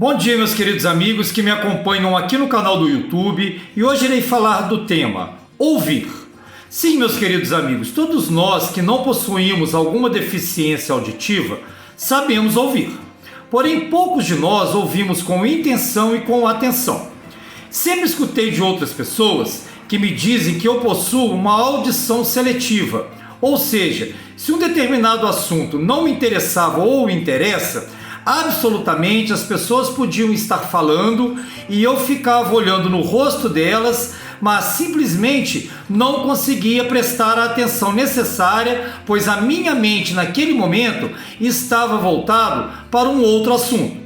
Bom dia, meus queridos amigos que me acompanham aqui no canal do YouTube, e hoje irei falar do tema ouvir. Sim, meus queridos amigos, todos nós que não possuímos alguma deficiência auditiva sabemos ouvir. Porém, poucos de nós ouvimos com intenção e com atenção. Sempre escutei de outras pessoas que me dizem que eu possuo uma audição seletiva, ou seja, se um determinado assunto não me interessava ou interessa, absolutamente as pessoas podiam estar falando e eu ficava olhando no rosto delas, mas simplesmente não conseguia prestar a atenção necessária, pois a minha mente naquele momento estava voltado para um outro assunto.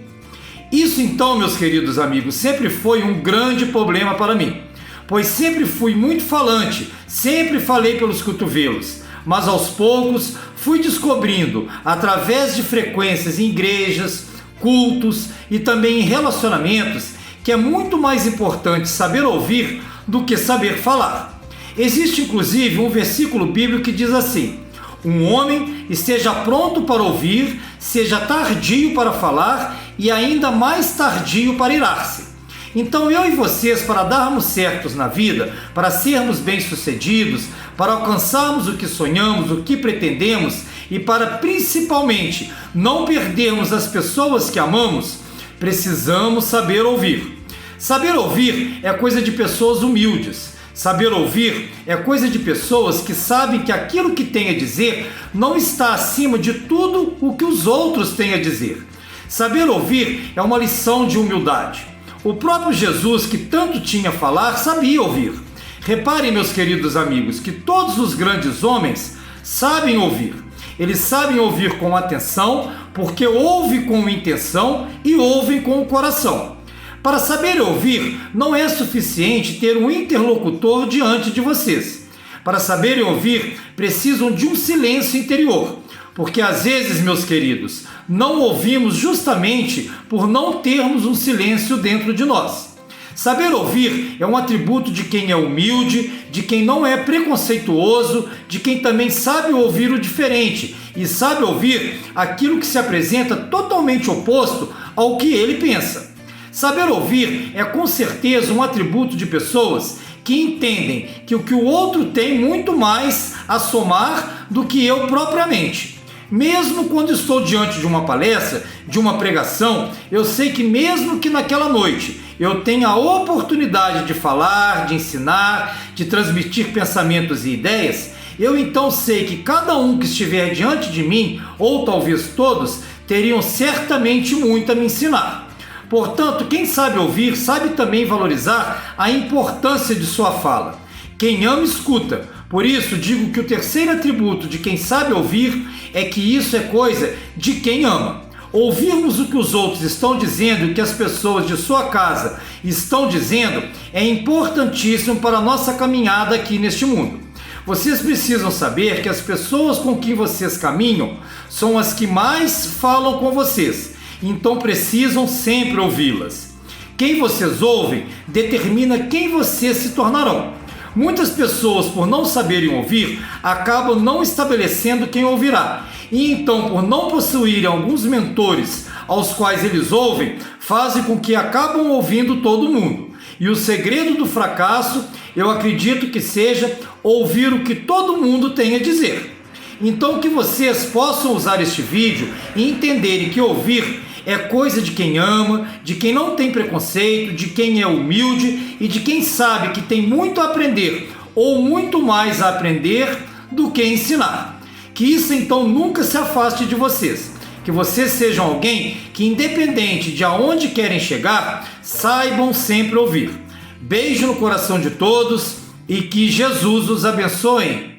Isso então, meus queridos amigos, sempre foi um grande problema para mim, pois sempre fui muito falante, sempre falei pelos cotovelos. Mas aos poucos fui descobrindo, através de frequências em igrejas, cultos e também em relacionamentos, que é muito mais importante saber ouvir do que saber falar. Existe inclusive um versículo bíblico que diz assim: um homem esteja pronto para ouvir, seja tardio para falar e ainda mais tardio para irar-se. Então eu e vocês, para darmos certos na vida, para sermos bem-sucedidos, para alcançarmos o que sonhamos, o que pretendemos e para principalmente não perdermos as pessoas que amamos, precisamos saber ouvir. Saber ouvir é coisa de pessoas humildes. Saber ouvir é coisa de pessoas que sabem que aquilo que tem a dizer não está acima de tudo o que os outros têm a dizer. Saber ouvir é uma lição de humildade. O próprio Jesus, que tanto tinha a falar, sabia ouvir. Reparem, meus queridos amigos, que todos os grandes homens sabem ouvir. Eles sabem ouvir com atenção, porque ouvem com intenção e ouvem com o coração. Para saber ouvir, não é suficiente ter um interlocutor diante de vocês. Para saberem ouvir, precisam de um silêncio interior. Porque às vezes, meus queridos, não ouvimos justamente por não termos um silêncio dentro de nós. Saber ouvir é um atributo de quem é humilde, de quem não é preconceituoso, de quem também sabe ouvir o diferente e sabe ouvir aquilo que se apresenta totalmente oposto ao que ele pensa. Saber ouvir é com certeza um atributo de pessoas que entendem que o outro tem muito mais a somar do que eu propriamente. Mesmo quando estou diante de uma palestra, de uma pregação, eu sei que mesmo que naquela noite eu tenha a oportunidade de falar, de ensinar, de transmitir pensamentos e ideias, eu então sei que cada um que estiver diante de mim, ou talvez todos, teriam certamente muito a me ensinar. Portanto, quem sabe ouvir, sabe também valorizar a importância de sua fala. Quem ama, escuta. Por isso, digo que o terceiro atributo de quem sabe ouvir é que isso é coisa de quem ama. Ouvirmos o que os outros estão dizendo e o que as pessoas de sua casa estão dizendo é importantíssimo para a nossa caminhada aqui neste mundo. Vocês precisam saber que as pessoas com quem vocês caminham são as que mais falam com vocês, então precisam sempre ouvi-las. Quem vocês ouvem determina quem vocês se tornarão. Muitas pessoas, por não saberem ouvir, acabam não estabelecendo quem ouvirá. E então, por não possuírem alguns mentores aos quais eles ouvem, fazem com que acabam ouvindo todo mundo. E o segredo do fracasso, eu acredito que seja ouvir o que todo mundo tem a dizer. Então, que vocês possam usar este vídeo e entenderem que ouvir é coisa de quem ama, de quem não tem preconceito, de quem é humilde e de quem sabe que tem muito a aprender ou muito mais a aprender do que ensinar. Que isso então nunca se afaste de vocês. Que vocês sejam alguém que, independente de aonde querem chegar, saibam sempre ouvir. Beijo no coração de todos e que Jesus os abençoe.